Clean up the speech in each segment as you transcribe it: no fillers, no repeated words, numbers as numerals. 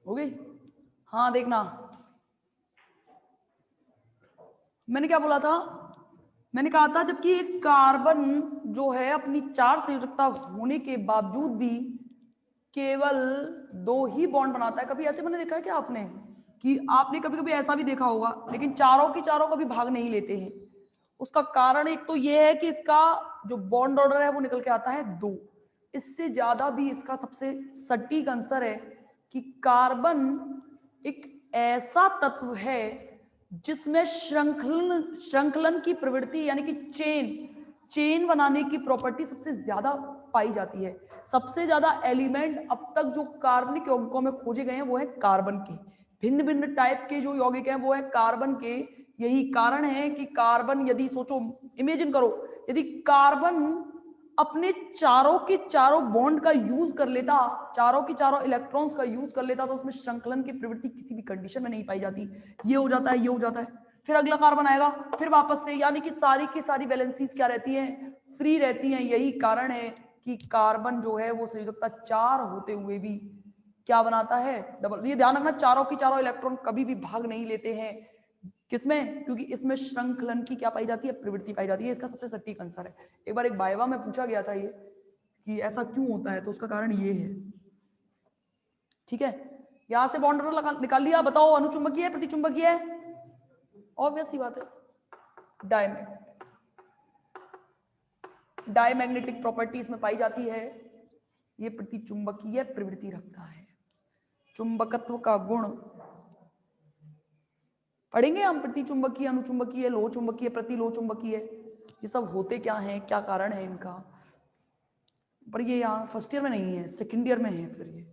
हो गई? हाँ देखना, मैंने क्या बोला था? मैंने कहा था जबकि एक कार्बन जो है अपनी 4 संयोजकता होने के बावजूद भी केवल 2 ही बॉन्ड बनाता है। कभी ऐसे मैंने देखा है क्या आपने? कि आपने कभी कभी ऐसा भी देखा होगा, लेकिन चारों की चारों कभी भाग नहीं लेते हैं। उसका कारण एक तो ये है कि इसका जो बॉन्ड ऑर्डर है वो निकल के आता है 2। इससे ज्यादा भी इसका सबसे सटीक आंसर है कि कार्बन एक ऐसा तत्व है जिसमें श्रृंखलन की प्रवृत्ति यानी कि चेन बनाने की प्रॉपर्टी सबसे ज्यादा पाई जाती है। सबसे ज्यादा एलिमेंट अब तक जो कार्बनिक यौगिकों में खोजे गए हैं वो है कार्बन के। भिन्न भिन्न टाइप के जो यौगिक हैं वो है कार्बन के। यही कारण है कि कार्बन, यदि सोचो, इमेजिन करो, यदि कार्बन अपने चारों के चारों बॉन्ड का यूज कर लेता, चारों की चारों इलेक्ट्रॉन्स का यूज कर लेता, तो उसमें श्रृंखलन की प्रवृत्ति किसी भी कंडीशन में नहीं पाई जाती। ये हो जाता है, ये हो जाता है, फिर अगला कार्बन आएगा, फिर वापस से, यानी कि सारी की सारी वैलेंसीज क्या रहती हैं? फ्री रहती हैं। यही कारण है कि कार्बन जो है वो संयोजकता 4 होते हुए भी क्या बनाता है? डबल। ये ध्यान रखना, चारों की चारों इलेक्ट्रॉन कभी भी भाग नहीं लेते हैं। किसमें? क्योंकि इसमें श्रृंखलन की क्या पाई जाती है? प्रवृत्ति पाई जाती है। इसका सबसे सटीक आंसर है। एक बार एक वाइवा में पूछा गया था ये कि ऐसा क्यों होता है, तो उसका कारण ये है। ठीक है, यहां से बॉन्ड ऑर्डर निकाल लिया। बताओ अनुचुंबकीय है, प्रतिचुंबकीय है? ऑब्वियस सी बात है, डायमैग्नेटिक प्रॉपर्टी इसमें पाई जाती है। ये प्रतिचुंबकीय प्रवृत्ति रखता है। चुंबकत्व का गुण पढ़ेंगे हम, प्रतिचुंबकीय, अनुचुंबकीय, लोह चुंबकीय, प्रतिलोह चुंबकीय, ये सब होते क्या हैं, क्या कारण है इनका। पर ये यहाँ फर्स्ट ईयर में नहीं है, सेकंड ईयर में है फिर ये।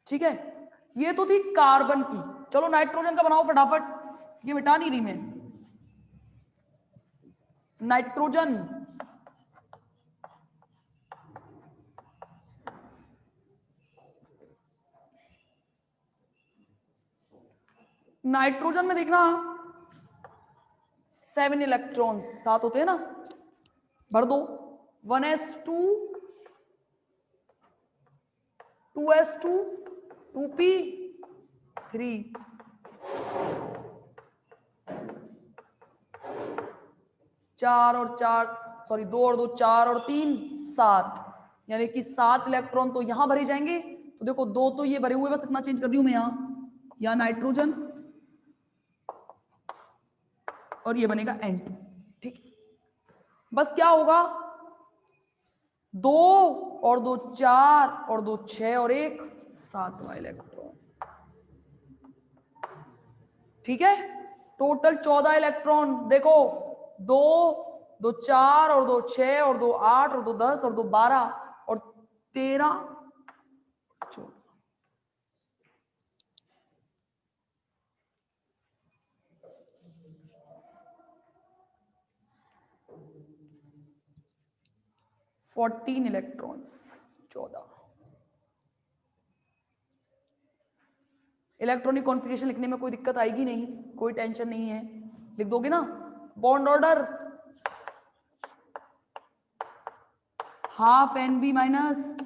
ठीक है, ये तो थी कार्बन की। चलो नाइट्रोजन का बनाओ फटाफट, ये मिटा नहीं रही मैं। नाइट्रोजन, नाइट्रोजन में देखना 7 इलेक्ट्रॉन्स, 7 होते हैं ना, भर दो। 1s2, 2s2, 2p3, 4 और 4, सॉरी 2 और 2 4 और 3 7, यानी कि 7 इलेक्ट्रॉन तो यहां भरे जाएंगे। तो देखो 2 तो ये भरे हुए, बस इतना चेंज कर रही हूं मैं यहां नाइट्रोजन, और ये बनेगा N2। ठीक, बस क्या होगा? 2 और 2 4 और 2 6 और 1 7वां इलेक्ट्रॉन। ठीक है, टोटल 14 इलेक्ट्रॉन। देखो 2 2 4 और 2 6 और 2 8 और 2 10 और 2 12 और 13 14, 14 इलेक्ट्रॉन्स, 14। इलेक्ट्रॉनिक कॉन्फ़िगरेशन लिखने में कोई दिक्कत आएगी नहीं, कोई टेंशन नहीं है, लिख दोगे ना? Bond order half Nb minus,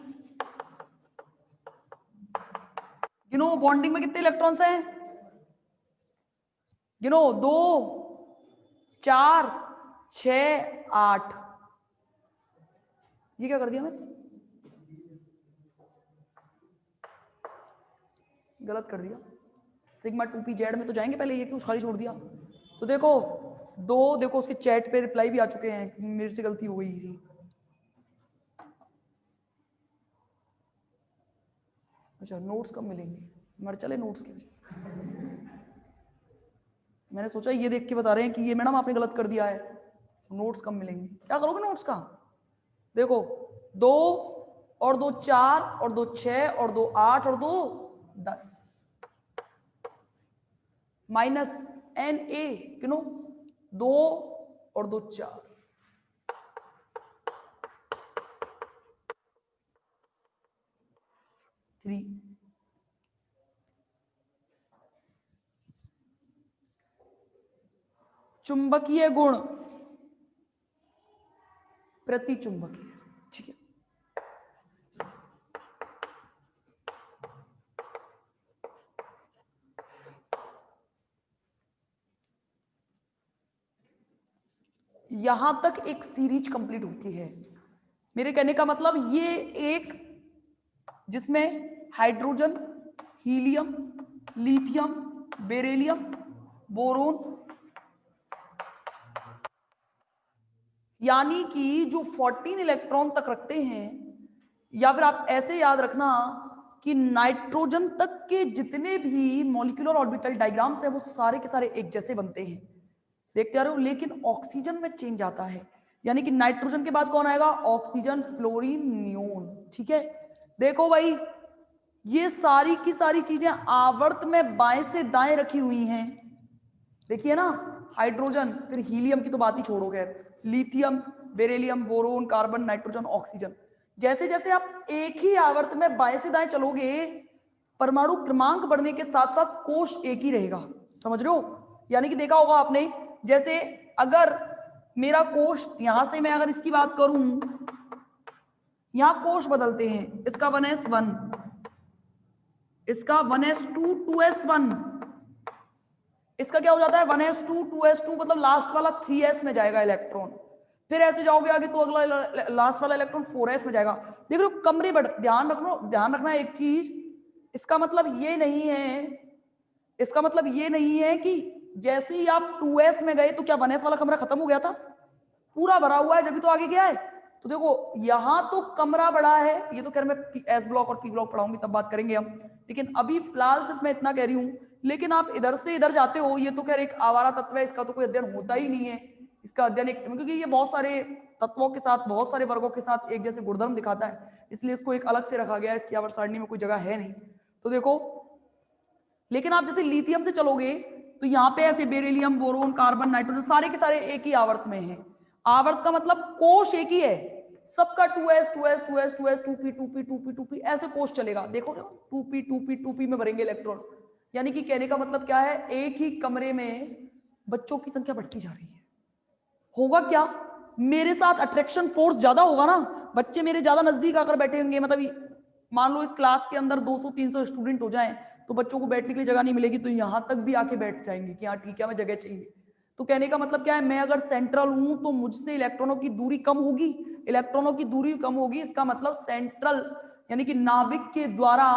गिनो बॉन्डिंग में कितने इलेक्ट्रॉन्स हैं? गिनो 2 4 6 8। ये क्या कर दिया मैंने? गलत कर दिया। सिग्मा 2p z में तो जाएंगे पहले, ये क्यों खाली छोड़ दिया? तो देखो 2, देखो उसके चैट पे रिप्लाई भी आ चुके हैं, मेरे से गलती हो गई थी। अच्छा, नोट्स कब मिलेंगे? मर चले नोट्स की वजह से। मैंने सोचा ये देख के बता रहे हैं कि ये मैडम आपने गलत कर दिया है, तो नोट्स कब मिलेंगे? क्या करोगे नोट्स का? देखो 2 और 2 4 और 2 6 और 2 8 और 2 10 माइनस Na, किनो 2 और 2 4, थ्री। चुंबकीय गुण प्रतिचुंबकीय। ठीक है, यहां तक एक सीरीज कंप्लीट होती है। मेरे कहने का मतलब ये एक जिसमें hydrogen, helium, lithium, beryllium, boron, यानी कि जो 14 इलेक्ट्रॉन तक रखते हैं, या फिर आप ऐसे याद रखना कि नाइट्रोजन तक के जितने भी मॉलिक्यूलर ऑर्बिटल डायग्राम्स है वो सारे के सारे एक जैसे बनते हैं, देखते आ रहे हो। लेकिन ऑक्सीजन में चेंज आता है, यानी कि नाइट्रोजन के बाद कौन आएगा? Oxygen, fluorine, neon. ठीक है, देखो भाई ये सारी की सारी चीजें आवर्त में बाएं से दाएं रखी हुई हैं, देखिए ना, हाइड्रोजन, फिर हीलियम की तो बात ही छोड़ो, खैर lithium, beryllium, boron, carbon, nitrogen, oxygen. जैसे जैसे आप एक ही आवर्त में बाएं से दाएं चलोगे, परमाणु क्रमांक बढ़ने के साथ साथ कोश एक ही रहेगा, समझ रहे हो? यानी कि देखा होगा आपने, जैसे अगर मेरा कोश यहां से मैं अगर इसकी बात करूं, यहां कोश बदलते हैं, इसका 1s1, इसका 1s2, 2s1, इसका क्या हो जाता है 1s2, 2s2, मतलब लास्ट वाला 3s में जाएगा इलेक्ट्रॉन। फिर ऐसे जाओगे आगे तो अगला लास्ट वाला इलेक्ट्रॉन 4s में जाएगा। देख रहे हो कमरे बढ़, ध्यान रखना एक चीज, इसका मतलब ये नहीं है, इसका मतलब ये नहीं है कि जैसे ही आप 2s में गए तो क्या 1s वाला कमरा खत्म हो गया था? पूरा भरा हुआ है, जब भी तो आगे गया है। तो देखो यहां तो कमरा बड़ा है, ये तो खैर मैं एस ब्लॉक और पी ब्लॉक पढ़ाऊंगी तब बात करेंगे हम, लेकिन अभी फिलहाल सिर्फ मैं इतना कह रही हूं। लेकिन आप इधर से इधर जाते हो, ये तो खैर एक आवारा तत्व है, इसका तो कोई अध्ययन होता ही नहीं है। इसका अध्ययन एक, क्योंकि ये बहुत सारे तत्वों के साथ, बहुत सारे वर्गों के साथ एक जैसे गुणधर्म दिखाता है, इसलिए इसको एक अलग से रखा गया है, इसकी आवर्त सारणी में कोई जगह है नहीं। तो देखो, लेकिन आप जैसे लिथियम से चलोगे तो यहाँ पे ऐसे बेरिलियम, बोरोन, कार्बन, नाइट्रोजन सारे के सारे एक ही आवर्त में है। आवर्त का मतलब कोश एक ही है सबका, 2s 2s 2s 2s 2p 2p 2p 2p ऐसे कोश चलेगा। देखो 2p 2p 2p में भरेंगे इलेक्ट्रॉन। यानी कि कहने का मतलब क्या है, एक ही कमरे में बच्चों की संख्या बढ़ती जा रही है। होगा क्या, मेरे साथ अट्रैक्शन फोर्स ज्यादा होगा ना, बच्चे मेरे ज्यादा नजदीक आकर बैठे होंगे। मतलब मान लो इस क्लास के अंदर 200-300 स्टूडेंट हो जाएं तो बच्चों को बैठने के लिए जगह नहीं मिलेगी, तो यहां तक भी आके बैठ जाएंगे कि हाँ ठीक है हमें जगह चाहिए। तो कहने का मतलब क्या है, मैं अगर सेंट्रल हूं तो मुझसे इलेक्ट्रॉनों की दूरी कम होगी, इलेक्ट्रॉनों की दूरी कम होगी, इसका मतलब सेंट्रल यानी कि नाभिक के द्वारा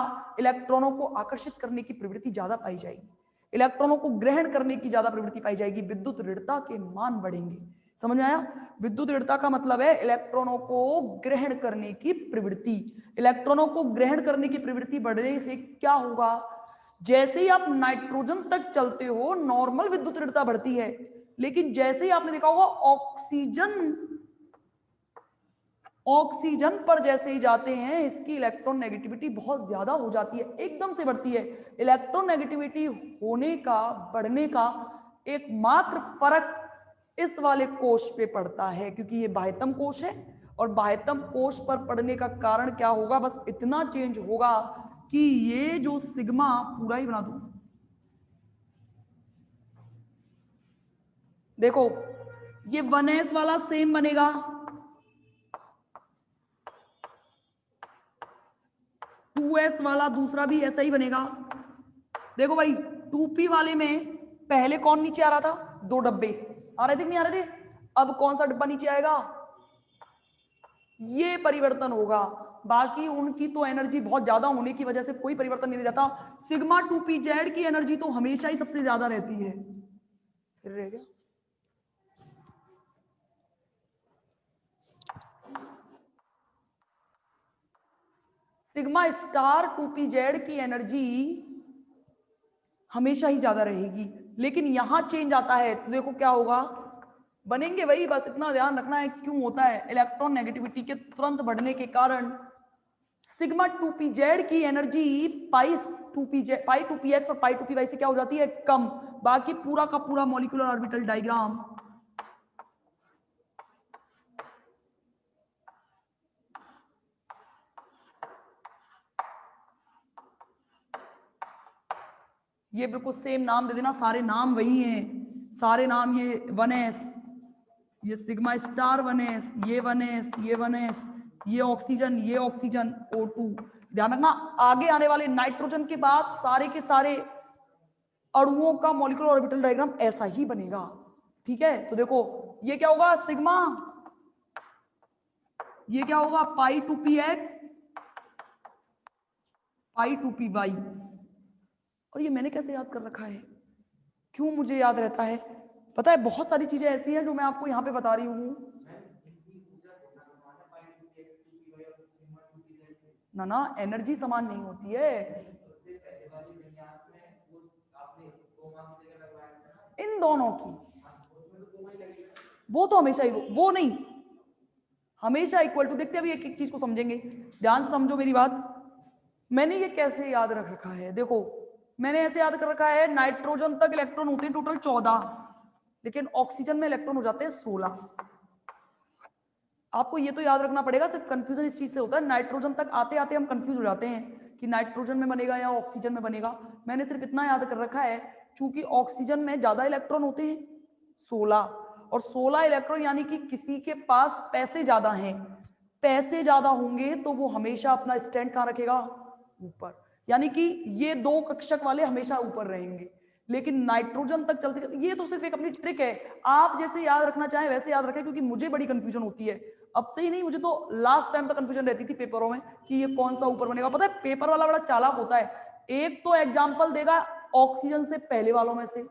इलेक्ट्रॉनों को आकर्षित करने की प्रवृत्ति ज्यादा पाई जाएगी, इलेक्ट्रॉनों को ग्रहण करने की ज्यादा प्रवृत्ति पाई जाएगी, विद्युत ऋणता के मान बढ़ेंगे। समझ में आया? विद्युत ऋणता का मतलब है इलेक्ट्रॉनों को ग्रहण करने की प्रवृत्ति। इलेक्ट्रॉनों को ग्रहण करने की प्रवृत्ति बढ़ने से क्या होगा, जैसे ही आप नाइट्रोजन तक चलते हो नॉर्मल विद्युत ऋणता बढ़ती है, लेकिन जैसे ही आपने देखा होगा ऑक्सीजन पर जैसे ही जाते हैं इसकी इलेक्ट्रॉन नेगेटिविटी बहुत ज्यादा हो जाती है, एकदम से बढ़ती है। इलेक्ट्रॉन नेगेटिविटी होने का, बढ़ने का एकमात्र फर्क इस वाले कोश पे पड़ता है, क्योंकि ये बाह्यतम कोश है, और बाह्यतम कोश पर पड़ने का कारण क्या होगा, बस इतना चेंज होगा कि ये जो सिग्मा, पूरा ही बना दूं, देखो ये 1s वाला सेम बनेगा, 2s वाला दूसरा भी ऐसा ही बनेगा। देखो भाई 2p वाले में पहले कौन नीचे आ रहा था, 2 डब्बे आ रहे थे नहीं आ रहे थे, अब कौन सा डब्बा नीचे आएगा, ये परिवर्तन होगा। बाकी उनकी तो एनर्जी बहुत ज्यादा होने की वजह से कोई परिवर्तन नहीं रहता। सिग्मा 2pz की एनर्जी तो हमेशा ही सबसे ज्यादा रहती है। फिर रह गया सिग्मा स्टार 2pz की एनर्जी हमेशा ही ज्यादा रहेगी, लेकिन यहां चेंज आता है तो देखो क्या होगा, बनेंगे वही, बस इतना ध्यान रखना है क्यों होता है, इलेक्ट्रॉन नेगेटिविटी के तुरंत बढ़ने के कारण सिग्मा 2pz की एनर्जी पाई 2px और पाई 2py से क्या हो जाती है, कम। बाकी पूरा का पूरा मॉलिक्यूलर ऑर्बिटल डायग्राम ये बिल्कुल सेम नाम दे देना, सारे नाम वही हैं, सारे नाम ये 1s, ये सिग्मा स्टार 1s, ये 1s, ये 1s, ये ऑक्सीजन O2। ध्यान रखना आगे आने वाले नाइट्रोजन के बाद सारे के सारे अणुओं का मॉलिक्यूलर ऑर्बिटल डायग्राम ऐसा ही बनेगा। ठीक है, तो देखो ये क्या होगा सिग्मा, ये क्या होगा pi two P X pi two P Y. और ये मैंने कैसे याद कर रखा है, क्यों मुझे याद रहता है? पता है बहुत सारी चीजें ऐसी हैं जो मैं आपको यहाँ पे बता रही हूँ। ना ना, एनर्जी समान नहीं होती है इन दोनों की, वो तो हमेशा ही वो नहीं, हमेशा इक्वल टू। देखते अभी एक एक चीज को समझेंगे, ध्यान से समझो मेरी बात। मैंने ये कैसे याद रख रखा है, देखो मैंने ऐसे याद कर रखा है, नाइट्रोजन तक इलेक्ट्रॉन होते हैं टोटल 14, लेकिन ऑक्सीजन में इलेक्ट्रॉन हो जाते हैं 16। आपको ये तो याद रखना पड़ेगा, सिर्फ कंफ्यूजन इस चीज से होता है, नाइट्रोजन तक आते आते हम कंफ्यूज हो जाते हैं कि नाइट्रोजन में बनेगा या ऑक्सीजन में बनेगा। मैंने सिर्फ इतना याद कर रखा है, चूंकि ऑक्सीजन में ज्यादा इलेक्ट्रॉन होते हैं 16, और 16 इलेक्ट्रॉन यानी कि किसी के पास पैसे ज्यादा हैं, पैसे ज्यादा होंगे तो वो हमेशा अपना स्टैंड कहाँ रखेगा, ऊपर। यानी कि ये दो कक्षक वाले हमेशा ऊपर रहेंगे, लेकिन नाइट्रोजन तक चलते चलते, ये तो सिर्फ एक अपनी ट्रिक है, आप जैसे याद रखना चाहें वैसे याद रखें, क्योंकि मुझे बड़ी कंफ्यूजन होती है। अब से ही नहीं, मुझे तो लास्ट टाइम तक कंफ्यूजन रहती थी पेपरों में कि ये कौन सा ऊपर बनेगा। पता है पेपर वाला बड़ा चालाक होता है, एक तो एग्जाम्पल देगा ऑक्सीजन से पहले वालों में से,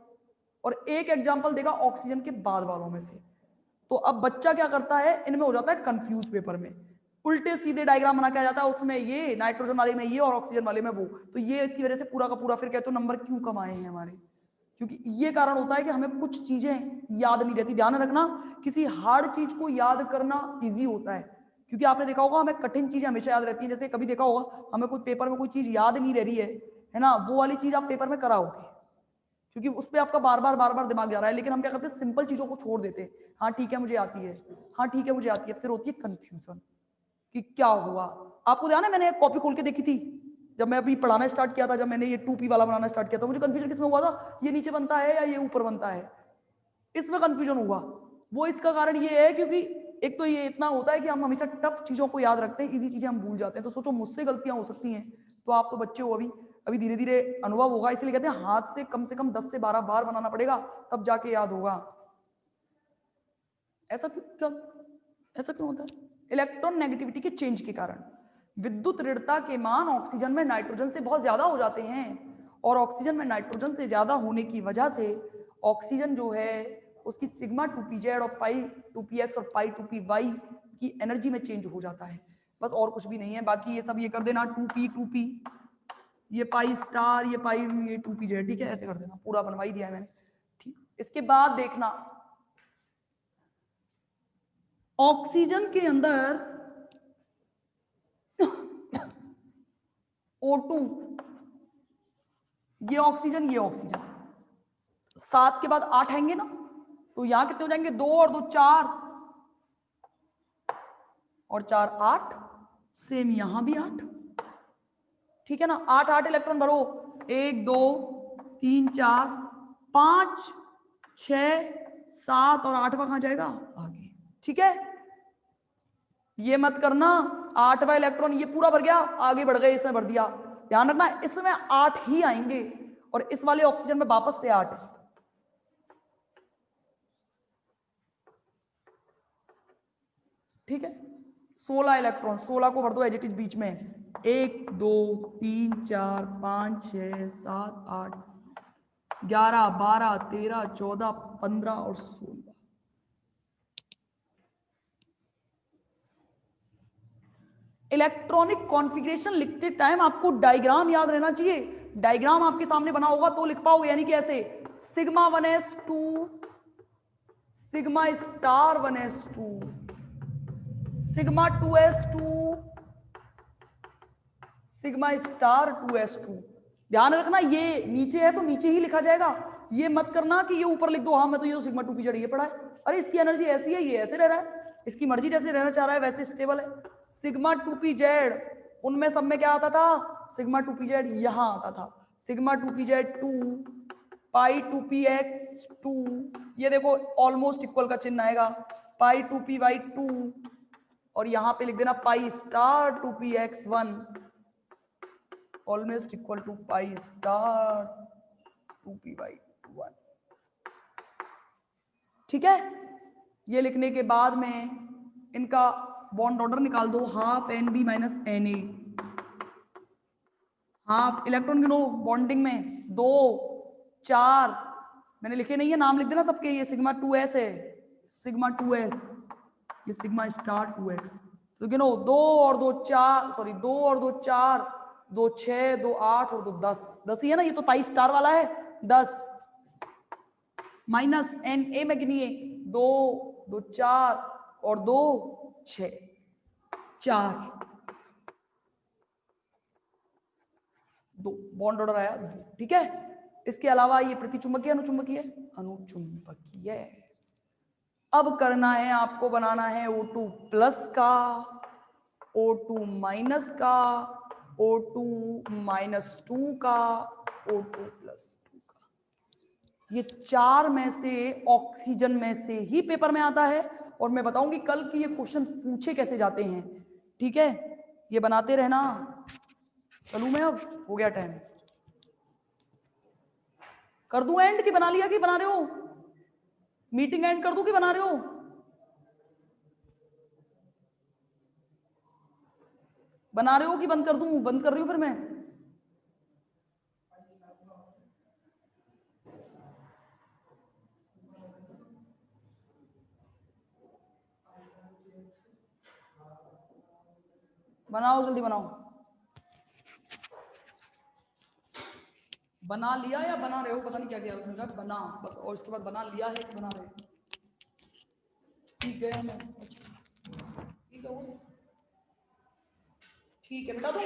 और एक एग्जाम्पल देगा ऑक्सीजन के बाद वालों में से। तो अब बच्चा क्या करता है, इनमें हो जाता है कंफ्यूज, पेपर में उल्टे सीधे डायग्राम बना के आ जाता है, उसमें ये नाइट्रोजन वाले में ये और ऑक्सीजन वाले में वो। तो ये इसकी वजह से पूरा का पूरा फिर कहते हो नंबर क्यों कम आए हैं हमारे, क्योंकि ये कारण होता है कि हमें कुछ चीजें याद नहीं रहती। ध्यान रखना, किसी हार्ड चीज को याद करना इजी होता है, क्योंकि आपने देखा होगा हमें कठिन चीजें हमेशा याद रहती हैं। जैसे कभी देखा होगा हमें कोई पेपर में कोई चीज याद नहीं रह रही है ना, वो वाली चीज आप पेपर में कराओगे, क्योंकि उस पर आपका बार बार दिमाग जा रहा है। लेकिन हम क्या करते हैं, सिंपल चीजों को छोड़ देते हैं, हाँ ठीक है मुझे आती है, हाँ ठीक है मुझे आती है, फिर होती है कंफ्यूजन कि क्या हुआ। आपको ध्यान है मैंने एक कॉपी खोल के देखी थी जब मैं अभी पढ़ाना स्टार्ट किया था, जब मैंने ये 2p वाला बनाना स्टार्ट किया था, मुझे कंफ्यूजन किसमें हुआ था, ये नीचे बनता है या ये ऊपर बनता है, इसमें कंफ्यूजन हुआ। वो इसका कारण ये है क्योंकि एक तो ये इतना होता है कि हम हमेशा टफ चीजों को याद रखते हैं, इजी चीजें हम भूल जाते हैं। तो सोचो मुझसे गलतियां हो सकती हैं, तो आप तो बच्चे हो, अभी अभी धीरे धीरे अनुभव होगा, इसलिए कहते हैं हाथ से कम 10 से 12 बार बनाना पड़ेगा, तब जाके याद होगा। ऐसा क्यों ऐसा क्यों होता है? इलेक्ट्रॉन नेगेटिविटी के चेंज के कारण विद्युत ऋणता के मान ऑक्सीजन में नाइट्रोजन से बहुत ज्यादा हो जाते हैं, और ऑक्सीजन में नाइट्रोजन से ज्यादा होने की वजह से ऑक्सीजन जो है उसकी सिग्मा 2pz और पाई 2px और पाई 2py की एनर्जी में चेंज हो जाता है, बस और कुछ भी नहीं है। बाकी ये सब ये कर देना 2p ये पाई स्टार ये पाई ये 2pz, ठीक है, ऐसे कर देना, पूरा बनवा ही दिया है मैंने। ठीक, इसके बाद देखना ऑक्सीजन के अंदर O2, ये ऑक्सीजन 7 के बाद 8 आएंगे ना, तो यहां कितने हो जाएंगे, 2 और 2 4 और 4 8, सेम यहां भी 8, ठीक है ना। 8 8 इलेक्ट्रॉन भरो, 1 2 3 4 5 6 7 और 8वां कहां जाएगा, आगे, ठीक है। ये मत करना 8वां इलेक्ट्रॉन ये पूरा भर गया, आगे बढ़ गए, इसमें भर दिया, ध्यान रखना इसमें 8 ही आएंगे, और इस वाले ऑक्सीजन में वापस से 8, ठीक है। 16 इलेक्ट्रॉन, 16 को भर दो एज इट इज बीच में, 1 2 3 4 5 6 7 8 11 12 13 14 15 और 16। इलेक्ट्रॉनिक कॉन्फ़िगरेशन लिखते टाइम आपको डायग्राम याद रहना चाहिए, डायग्राम आपके सामने बना होगा तो लिख पाओगे, यानी कि ऐसे sigma 1s2 sigma star 1s2 sigma 2s2 sigma star 2s2। ध्यान रखना ये नीचे है तो नीचे ही लिखा जाएगा, ये मत करना कि ये ऊपर लिख दो, हाँ मैं तो ये सिग्मा 2p ये पढ़ा है, अरे इसकी एनर्जी ऐसी है, ये ऐसे रह रहा है, इसकी मर्जी जैसे रहना चाह रहा है वैसे स्टेबल है। सिग्मा 2pz उनमें सब में क्या आता था, सिग्मा 2pz यहां आता था, सिग्मा 2pz 2 पाई 2px 2, ये देखो ऑलमोस्ट इक्वल का चिन्ह आएगा, पाई 2py 2, और यहां पे लिख देना pi star 2px 1 almost equal to pi star 2p by 1। ठीक है, ये लिखने के बाद में इनका बॉन्ड ऑर्डर निकाल दो, half NB minus Na, half electron गिनो बॉन्डिंग में 2 4, मैंने लिखे नहीं है, नाम लिख देना सबके, ये सिग्मा 2s है, सिग्मा 2s, ये सिग्मा स्टार 2x, तो गिनो 2 और 2 4, सॉरी 2 और 2 4, 2 6, 2 8 और 2 10, 10 ही है ना, ये तो पाई स्टार वाला है, 10 माइनस Na में गिनिए 2 2 4 और 2 6, 4 2 बॉन्ड ऑर्डर आया 2, ठीक है। इसके अलावा ये प्रतिचुंबकीय अनुचुंबकीय, अनुचुंबकीय। अब करना है आपको, बनाना है O2 प्लस का, O2 माइनस का, O2 माइनस 2 का, O2 प्लस 2 का। ये 4 में से ऑक्सीजन में से ही पेपर में आता है, और मैं बताऊंगी कल की ये क्वेश्चन पूछे कैसे जाते हैं, ठीक है। ये बनाते रहना। चलूं मैं, अब हो गया टाइम, कर दूं एंड कि बना लिया, कि बना रहे हो, मीटिंग एंड कर दूं कि बना रहे हो, बना रहे हो कि बंद कर दूं, बंद कर रही हूं फिर मैं। बनाओ जल्दी बनाओ, बना लिया या बना रहे हो, पता नहीं क्या किया उसने कहा बना बस, और इसके बाद बना लिया है कि बना रहे हो, सीख गया मैं, ठीक है वो, ठीक है, बता दो।